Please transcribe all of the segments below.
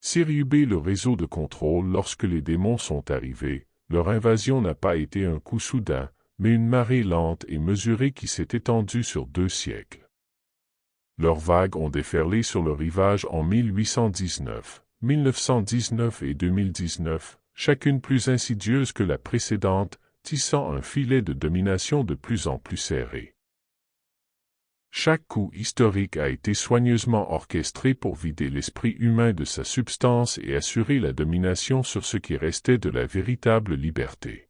Surveiller le réseau de contrôle lorsque les démons sont arrivés, leur invasion n'a pas été un coup soudain, mais une marée lente et mesurée qui s'est étendue sur 2 siècles. Leurs vagues ont déferlé sur le rivage en 1819, 1919 et 2019, chacune plus insidieuse que la précédente, tissant un filet de domination de plus en plus serré. Chaque coup historique a été soigneusement orchestré pour vider l'esprit humain de sa substance et assurer la domination sur ce qui restait de la véritable liberté.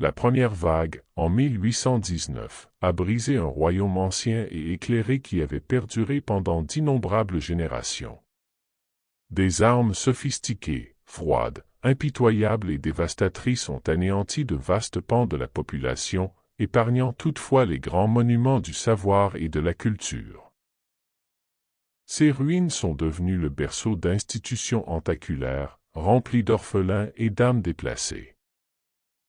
La première vague, en 1819, a brisé un royaume ancien et éclairé qui avait perduré pendant d'innombrables générations. Des armes sophistiquées, froides, impitoyables et dévastatrices ont anéanti de vastes pans de la population, épargnant toutefois les grands monuments du savoir et de la culture. Ces ruines sont devenues le berceau d'institutions tentaculaires, remplies d'orphelins et d'âmes déplacées.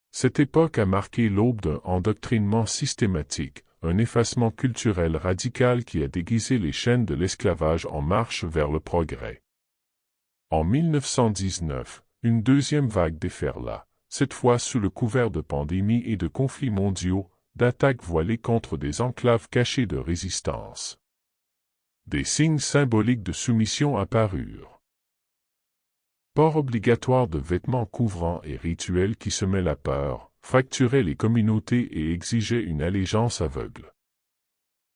Cette époque a marqué l'aube d'un endoctrinement systématique, un effacement culturel radical qui a déguisé les chaînes de l'esclavage en marche vers le progrès. En 1919, une deuxième vague déferla, cette fois sous le couvert de pandémies et de conflits mondiaux, d'attaques voilées contre des enclaves cachées de résistance. Des signes symboliques de soumission apparurent. Port obligatoire de vêtements couvrants et rituels qui semaient la peur, fracturaient les communautés et exigeaient une allégeance aveugle.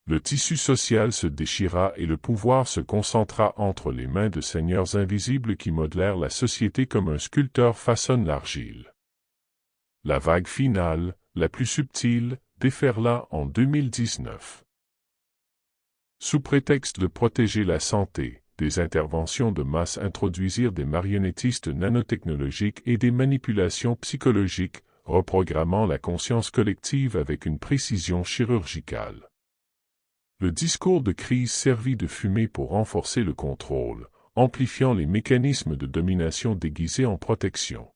Le tissu social se déchira et le pouvoir se concentra entre les mains de seigneurs invisibles qui modelèrent la société comme un sculpteur façonne l'argile. La vague finale, la plus subtile, déferla en 2019. Sous prétexte de protéger la santé, des interventions de masse introduisirent des marionnettistes nanotechnologiques et des manipulations psychologiques, reprogrammant la conscience collective avec une précision chirurgicale. Le discours de crise servit de fumée pour renforcer le contrôle, amplifiant les mécanismes de domination déguisés en protection.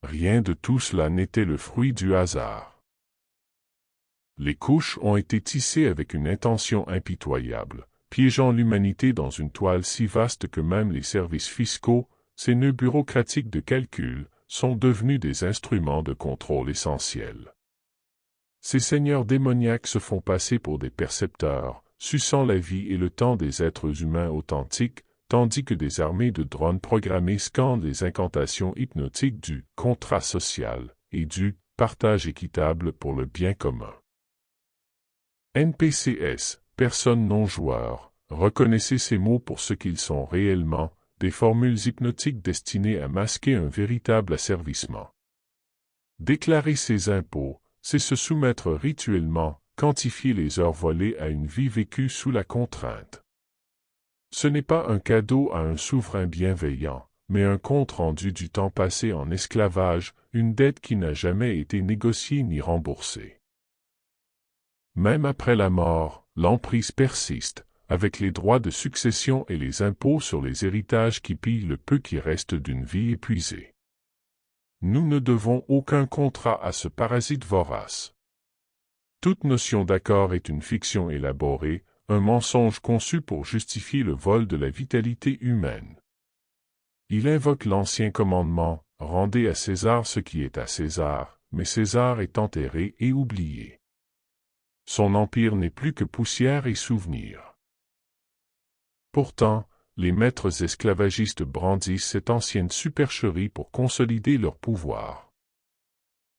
Rien de tout cela n'était le fruit du hasard. Les couches ont été tissées avec une intention impitoyable, piégeant l'humanité dans une toile si vaste que même les services fiscaux, ces nœuds bureaucratiques de calcul, sont devenus des instruments de contrôle essentiels. Ces seigneurs démoniaques se font passer pour des percepteurs, suçant la vie et le temps des êtres humains authentiques, tandis que des armées de drones programmés scandent les incantations hypnotiques du « contrat social » et du « partage équitable pour le bien commun ». NPCS, personnes non-joueurs, reconnaissez ces mots pour ce qu'ils sont réellement, des formules hypnotiques destinées à masquer un véritable asservissement. Déclarer ses impôts, c'est se soumettre rituellement, quantifier les heures volées à une vie vécue sous la contrainte. Ce n'est pas un cadeau à un souverain bienveillant, mais un compte-rendu du temps passé en esclavage, une dette qui n'a jamais été négociée ni remboursée. Même après la mort, l'emprise persiste, avec les droits de succession et les impôts sur les héritages qui pillent le peu qui reste d'une vie épuisée. Nous ne devons aucun contrat à ce parasite vorace. Toute notion d'accord est une fiction élaborée, un mensonge conçu pour justifier le vol de la vitalité humaine. Il invoque l'ancien commandement, « Rendez à César ce qui est à César », mais César est enterré et oublié. Son empire n'est plus que poussière et souvenir. Pourtant, les maîtres esclavagistes brandissent cette ancienne supercherie pour consolider leur pouvoir.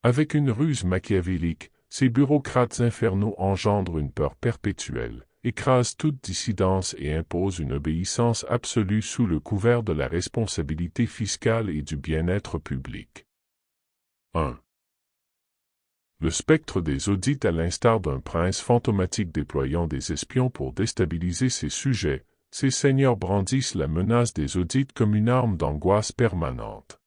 Avec une ruse machiavélique, ces bureaucrates infernaux engendrent une peur perpétuelle, écrasent toute dissidence et imposent une obéissance absolue sous le couvert de la responsabilité fiscale et du bien-être public. 1. Le spectre des audits, à l'instar d'un prince fantomatique déployant des espions pour déstabiliser ses sujets, ces seigneurs brandissent la menace des audits comme une arme d'angoisse permanente.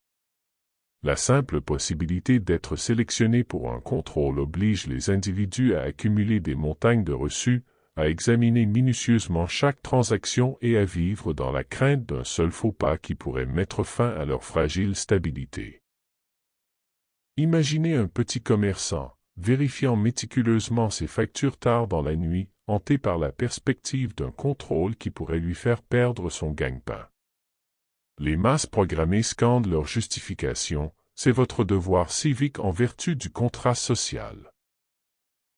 La simple possibilité d'être sélectionné pour un contrôle oblige les individus à accumuler des montagnes de reçus, à examiner minutieusement chaque transaction et à vivre dans la crainte d'un seul faux pas qui pourrait mettre fin à leur fragile stabilité. Imaginez un petit commerçant, vérifiant méticuleusement ses factures tard dans la nuit, hanté par la perspective d'un contrôle qui pourrait lui faire perdre son gagne-pain. Les masses programmées scandent leur justification, c'est votre devoir civique en vertu du contrat social.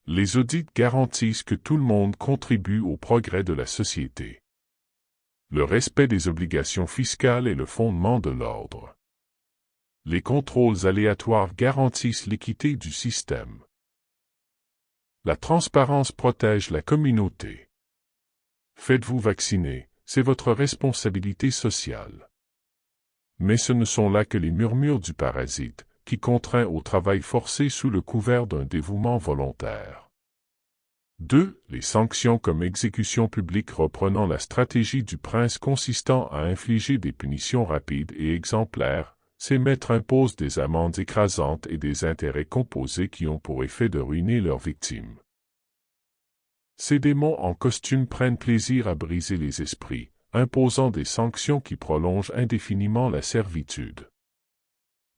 Les audits garantissent que tout le monde contribue au progrès de la société. Le respect des obligations fiscales est le fondement de l'ordre. Les contrôles aléatoires garantissent l'équité du système. La transparence protège la communauté. Faites-vous vacciner, c'est votre responsabilité sociale. Mais ce ne sont là que les murmures du parasite, qui contraint au travail forcé sous le couvert d'un dévouement volontaire. 2. Les sanctions comme exécution publique reprenant la stratégie du prince consistant à infliger des punitions rapides et exemplaires, ces maîtres imposent des amendes écrasantes et des intérêts composés qui ont pour effet de ruiner leurs victimes. Ces démons en costume prennent plaisir à briser les esprits, imposant des sanctions qui prolongent indéfiniment la servitude.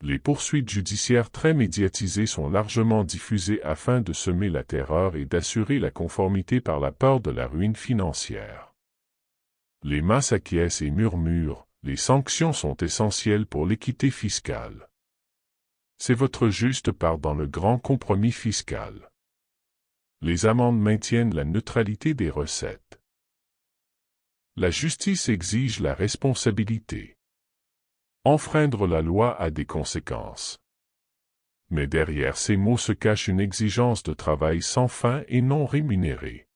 Les poursuites judiciaires très médiatisées sont largement diffusées afin de semer la terreur et d'assurer la conformité par la peur de la ruine financière. Les masses acquiescent et murmurent, les sanctions sont essentielles pour l'équité fiscale. C'est votre juste part dans le grand compromis fiscal. Les amendes maintiennent la neutralité des recettes. La justice exige la responsabilité. Enfreindre la loi a des conséquences. Mais derrière ces mots se cache une exigence de travail sans fin et non rémunéré.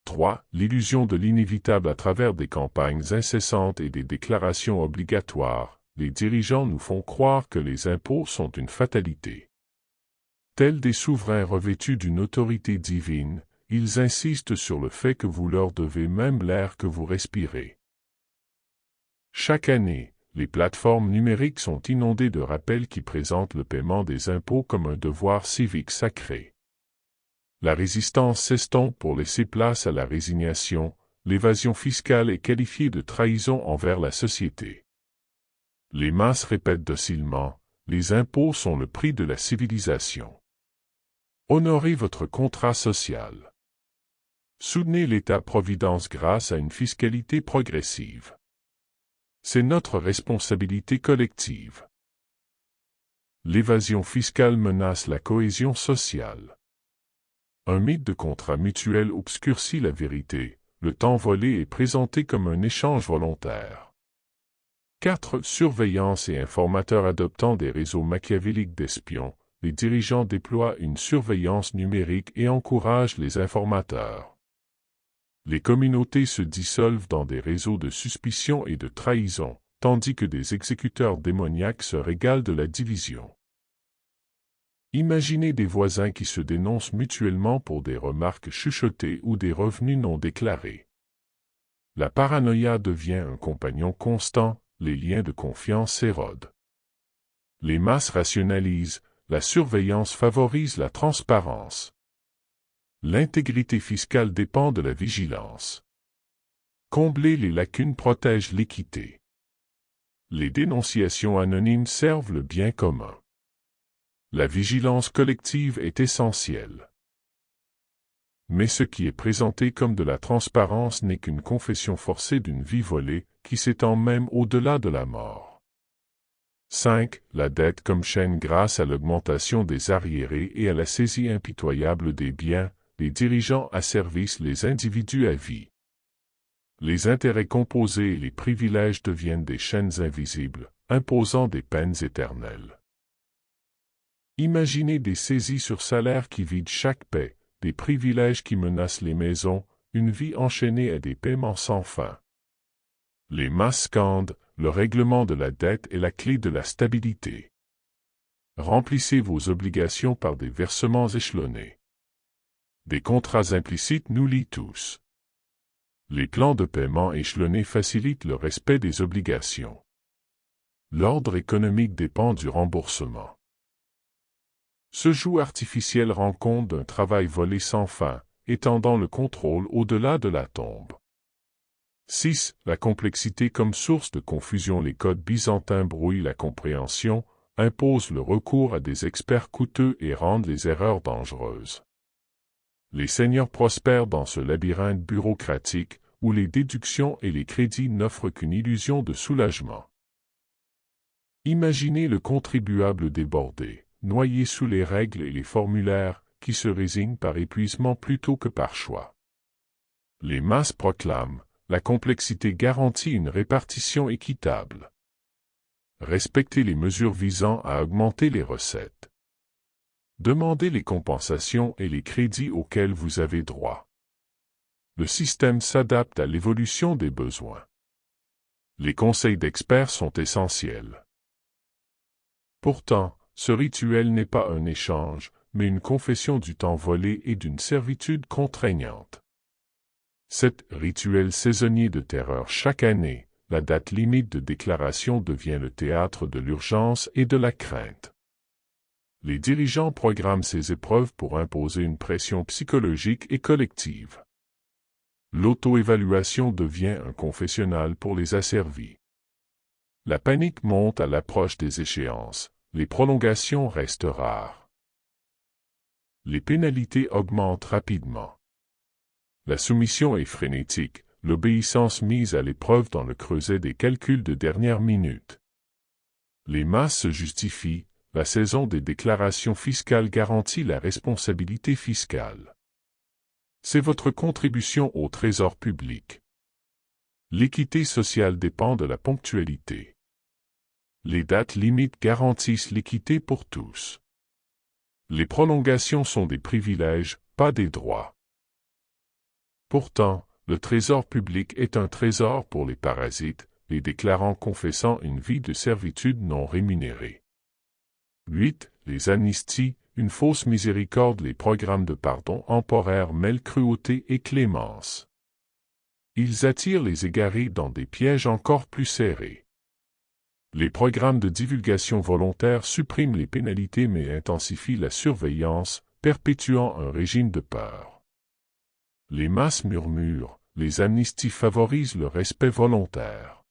3. L'illusion de l'inévitable à travers des campagnes incessantes et des déclarations obligatoires, les dirigeants nous font croire que les impôts sont une fatalité. Tels des souverains revêtus d'une autorité divine, ils insistent sur le fait que vous leur devez même l'air que vous respirez. Chaque année, les plateformes numériques sont inondées de rappels qui présentent le paiement des impôts comme un devoir civique sacré. La résistance s'estompe pour laisser place à la résignation, l'évasion fiscale est qualifiée de trahison envers la société. Les masses répètent docilement, les impôts sont le prix de la civilisation. Honorez votre contrat social. Soutenez l'État-providence grâce à une fiscalité progressive. C'est notre responsabilité collective. L'évasion fiscale menace la cohésion sociale. Un mythe de contrat mutuel obscurcit la vérité, le temps volé est présenté comme un échange volontaire. 4. Surveillance et informateurs adoptant des réseaux machiavéliques d'espions, les dirigeants déploient une surveillance numérique et encouragent les informateurs. Les communautés se dissolvent dans des réseaux de suspicion et de trahison, tandis que des exécuteurs démoniaques se régalent de la division. Imaginez des voisins qui se dénoncent mutuellement pour des remarques chuchotées ou des revenus non déclarés. La paranoïa devient un compagnon constant, les liens de confiance s'érodent. Les masses rationalisent, la surveillance favorise la transparence. L'intégrité fiscale dépend de la vigilance. Combler les lacunes protège l'équité. Les dénonciations anonymes servent le bien commun. La vigilance collective est essentielle. Mais ce qui est présenté comme de la transparence n'est qu'une confession forcée d'une vie volée, qui s'étend même au-delà de la mort. 5. La dette comme chaîne grâce à l'augmentation des arriérés et à la saisie impitoyable des biens, les dirigeants asservissent les individus à vie. Les intérêts composés et les privilèges deviennent des chaînes invisibles, imposant des peines éternelles. Imaginez des saisies sur salaire qui vident chaque paie, des privilèges qui menacent les maisons, une vie enchaînée à des paiements sans fin. Les masses scandent, le règlement de la dette est la clé de la stabilité. Remplissez vos obligations par des versements échelonnés. Des contrats implicites nous lient tous. Les plans de paiement échelonnés facilitent le respect des obligations. L'ordre économique dépend du remboursement. Ce joug artificiel rend compte d'un travail volé sans fin, étendant le contrôle au-delà de la tombe. 6. La complexité comme source de confusion. Les codes byzantins brouillent la compréhension, imposent le recours à des experts coûteux et rendent les erreurs dangereuses. Les seigneurs prospèrent dans ce labyrinthe bureaucratique, où les déductions et les crédits n'offrent qu'une illusion de soulagement. Imaginez le contribuable débordé, noyé sous les règles et les formulaires, qui se résigne par épuisement plutôt que par choix. Les masses proclament, la complexité garantit une répartition équitable. Respectez les mesures visant à augmenter les recettes. Demandez les compensations et les crédits auxquels vous avez droit. Le système s'adapte à l'évolution des besoins. Les conseils d'experts sont essentiels. Pourtant, ce rituel n'est pas un échange, mais une confession du temps volé et d'une servitude contraignante. Cet rituel saisonnier de terreur chaque année, la date limite de déclaration devient le théâtre de l'urgence et de la crainte. Les dirigeants programment ces épreuves pour imposer une pression psychologique et collective. L'auto-évaluation devient un confessionnal pour les asservis. La panique monte à l'approche des échéances, les prolongations restent rares. Les pénalités augmentent rapidement. La soumission est frénétique, l'obéissance mise à l'épreuve dans le creuset des calculs de dernière minute. Les masses se justifient, la saison des déclarations fiscales garantit la responsabilité fiscale. C'est votre contribution au trésor public. L'équité sociale dépend de la ponctualité. Les dates limites garantissent l'équité pour tous. Les prolongations sont des privilèges, pas des droits. Pourtant, le trésor public est un trésor pour les parasites, les déclarants confessant une vie de servitude non rémunérée. 8. Les amnisties, une fausse miséricorde. Les programmes de pardon temporaire mêlent cruauté et clémence. Ils attirent les égarés dans des pièges encore plus serrés. Les programmes de divulgation volontaire suppriment les pénalités mais intensifient la surveillance, perpétuant un régime de peur. Les masses murmurent, les amnisties favorisent le respect volontaire.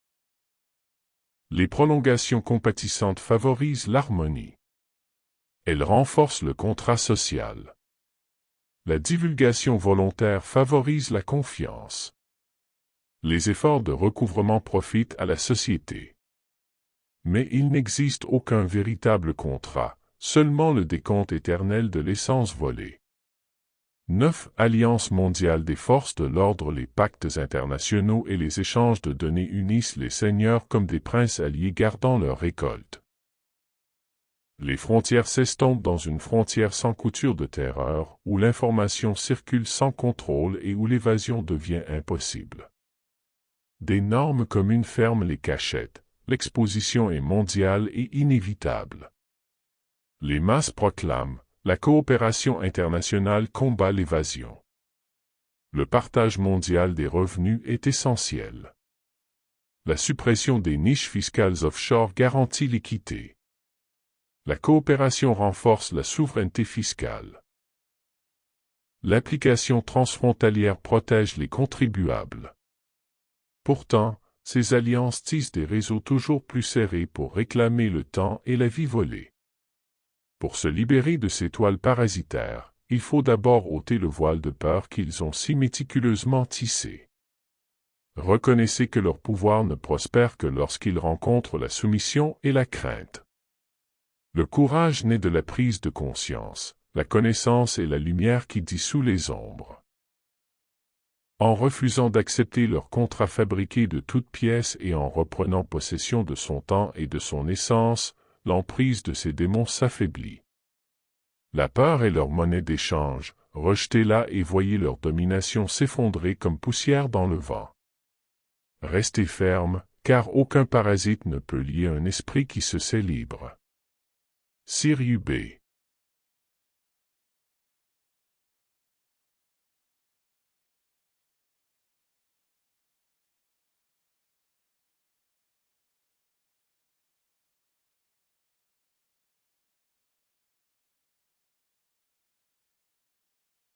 Les prolongations compatissantes favorisent l'harmonie. Elles renforcent le contrat social. La divulgation volontaire favorise la confiance. Les efforts de recouvrement profitent à la société. Mais il n'existe aucun véritable contrat, seulement le décompte éternel de l'essence volée. 9. Alliance mondiale des forces de l'ordre. Les pactes internationaux et les échanges de données unissent les seigneurs comme des princes alliés gardant leur récolte. Les frontières s'estompent dans une frontière sans couture de terreur, où l'information circule sans contrôle et où l'évasion devient impossible. Des normes communes ferment les cachettes, l'exposition est mondiale et inévitable. Les masses proclament, la coopération internationale combat l'évasion. Le partage mondial des revenus est essentiel. La suppression des niches fiscales offshore garantit l'équité. La coopération renforce la souveraineté fiscale. L'application transfrontalière protège les contribuables. Pourtant, ces alliances tissent des réseaux toujours plus serrés pour réclamer le temps et la vie volée. Pour se libérer de ces toiles parasitaires, il faut d'abord ôter le voile de peur qu'ils ont si méticuleusement tissé. Reconnaissez que leur pouvoir ne prospère que lorsqu'ils rencontrent la soumission et la crainte. Le courage naît de la prise de conscience, la connaissance est la lumière qui dissout les ombres. En refusant d'accepter leur contrat fabriqué de toutes pièces et en reprenant possession de son temps et de son essence, l'emprise de ces démons s'affaiblit. La peur est leur monnaie d'échange, rejetez-la et voyez leur domination s'effondrer comme poussière dans le vent. Restez ferme, car aucun parasite ne peut lier un esprit qui se sait libre. Sirius B.